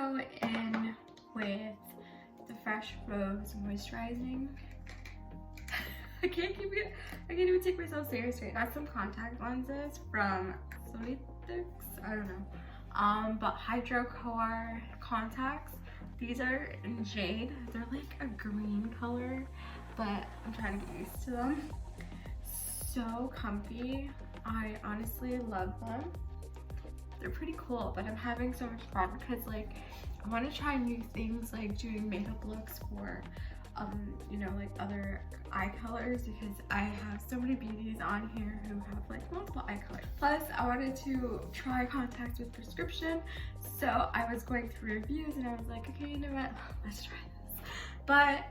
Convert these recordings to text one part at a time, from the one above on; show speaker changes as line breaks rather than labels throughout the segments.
go in with the Fresh Rose moisturizing. I can't even take myself seriously. That's some contact lenses from Solotica, I don't know. But Hydrocor contacts. These are in Jade. They're like a green color, but I'm trying to get used to them. So comfy. I honestly love them. They're pretty cool, but I'm having so much fun because like I want to try new things, like doing makeup looks for you know, like other eye colors, because I have so many beauties on here who have like multiple eye colors. Plus I wanted to try contacts with prescription, so I was going through reviews and I was like, okay, you know what, let's try this. But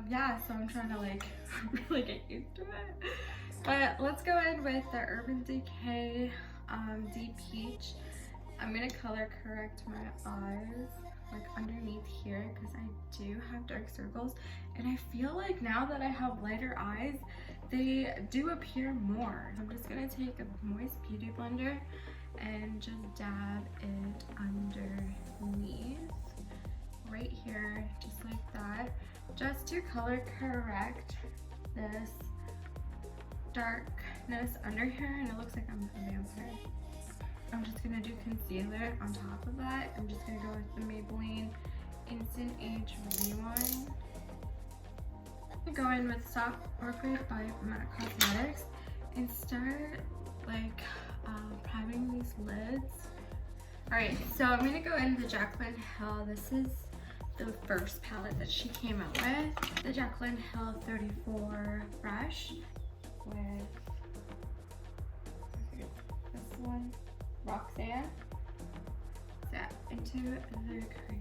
yeah, so I'm trying to like really get used to it. But let's go in with the Urban Decay Deep Peach. I'm gonna color correct my eyes like underneath here because I do have dark circles, and I feel like now that I have lighter eyes, they do appear more. I'm just gonna take a moist beauty blender and just dab it underneath right here, just like that, just to color correct this darkness under here, and it looks like I'm a vampire. I'm just gonna do concealer on top of that. I'm just gonna go with the Maybelline Instant Age Rewind. I'm gonna go in with Soft Orchid by MAC Cosmetics and start like priming these lids. Alright, so I'm gonna go in the Jaclyn Hill. This is the first palette that she came out with. The Jaclyn Hill 34 brush with this one. Roxanne, set into the crease.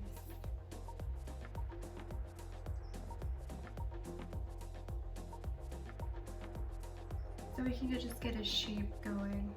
So we can just get a shape going.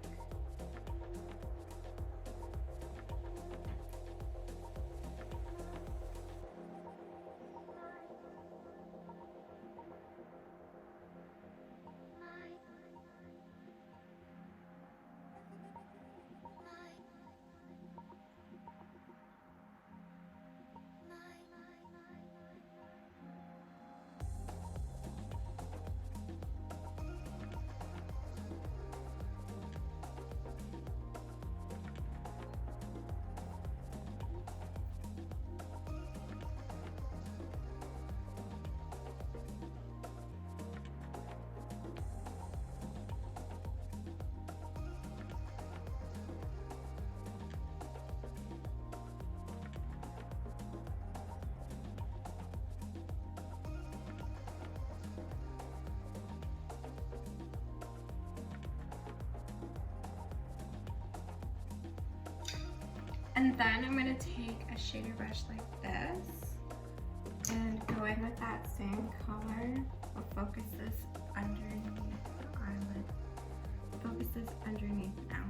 And then I'm going to take a shader brush like this and go in with that same color. We'll focus this underneath the eyelid. Focus this underneath now.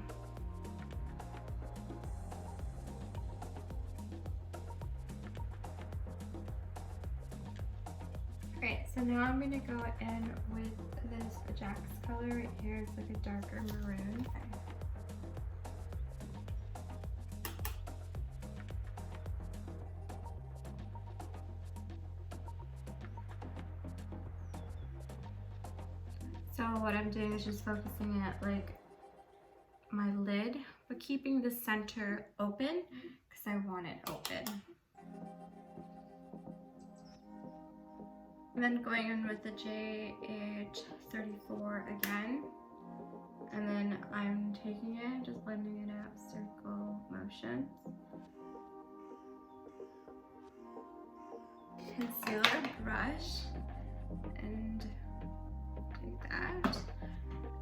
Alright, so now I'm going to go in with this Jack's color right here. It's like a darker maroon. So what I'm doing is just focusing at like my lid, but keeping the center open because I want it open. And then going in with the JADE 34 again. And then I'm taking it, just blending it out, circle motions. Concealer brush and take that,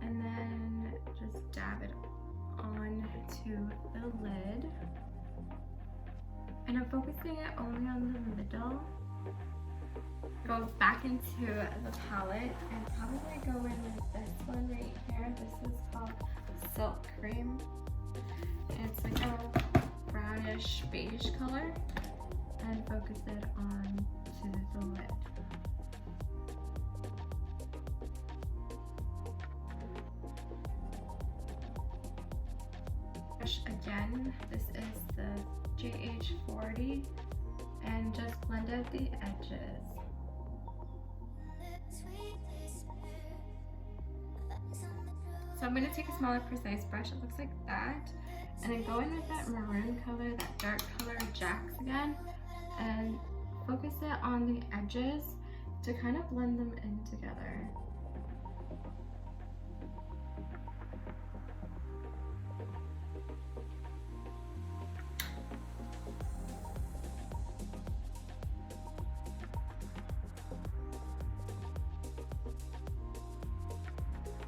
and then just dab it onto the lid. And I'm focusing it only on the middle. Go back into the palette and probably go in with this one right here. This is called Silk Cream. And it's like a brownish beige color. And focus it on to the lid. Again, this is the JH40 and just blend out the edges. So I'm going to take a smaller precise brush, it looks like that, and then go in with that maroon color, that dark color, Jacks again, and focus it on the edges to kind of blend them in together.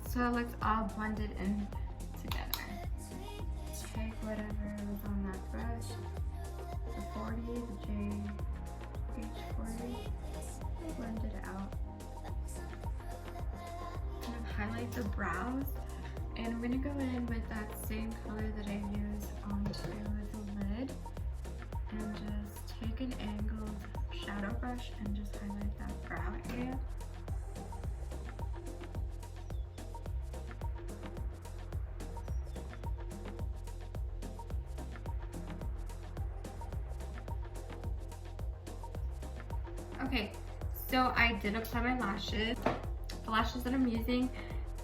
So it looks all blended in together. Take whatever was on that brush, the 40, the JH40, and blend it out. Kind of highlight the brows, and I'm going to go in with that same color that I used onto the lid, and just take an angled shadow brush and just highlight that brow area. Okay, so I did apply my lashes. The lashes that I'm using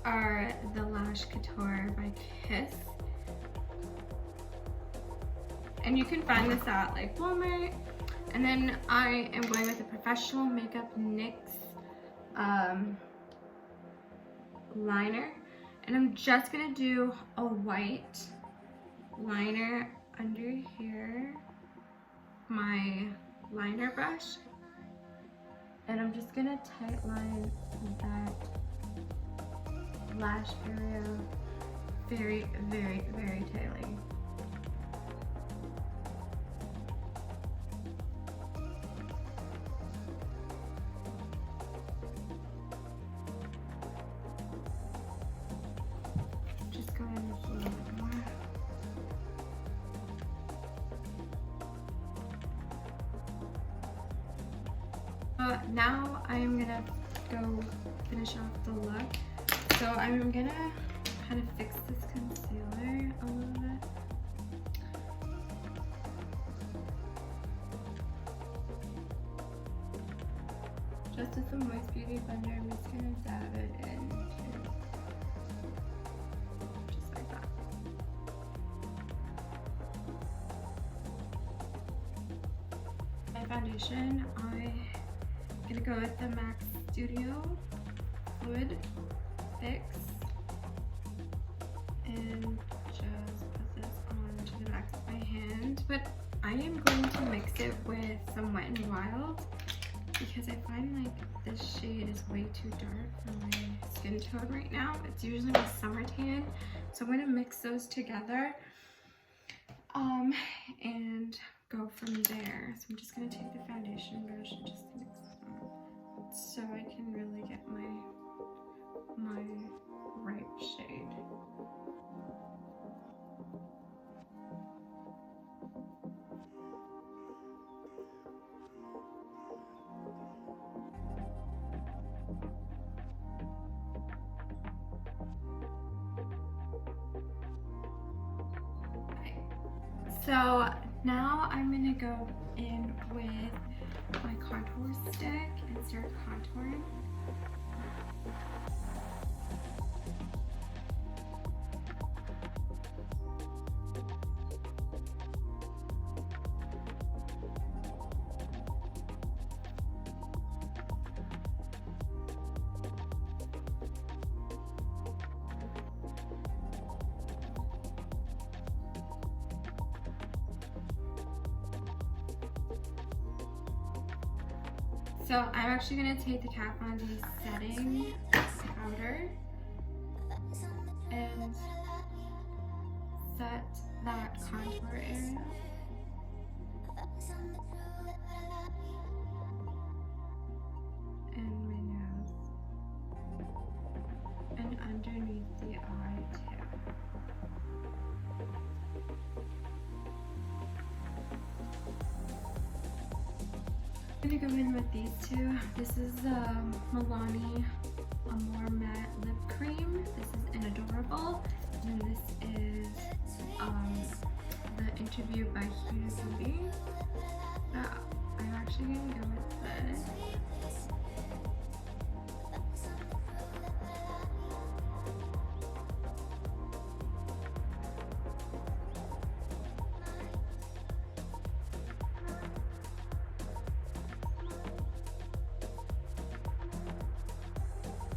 are the Lash Couture by Kiss. And you can find this at like Walmart. And then I am going with a Professional Makeup NYX liner. And I'm just gonna do a white liner under here, my liner brush. And I'm just gonna tightline that lash area very, very, very tightly. Just go in with a little bit more. Now I'm gonna go finish off the look. So I'm gonna kind of fix this concealer a little bit. Just with the Moist Beauty blender, I'm just gonna dab it in too. Just like that. My foundation, I'm gonna go with the MAC Studio Fluid Fix and just put this onto the back of my hand. But I am going to mix it with some WetnWild because I find like this shade is way too dark for my skin tone right now. It's usually my summer tan, so I'm gonna mix those together and go from there. So I'm just gonna take the foundation brush and just mix them so I can really get my right shade. So now I'm gonna go in with my contour stick and start contouring. So I'm actually going to take the Kat Von D setting powder and set that contour area. And my nose. And underneath the eye too. I'm gonna go in with these two. This is Milani a More Matte Lip Cream. This is an Adorable. And this is the Interview by HubaBeauty. I'm actually gonna go with this.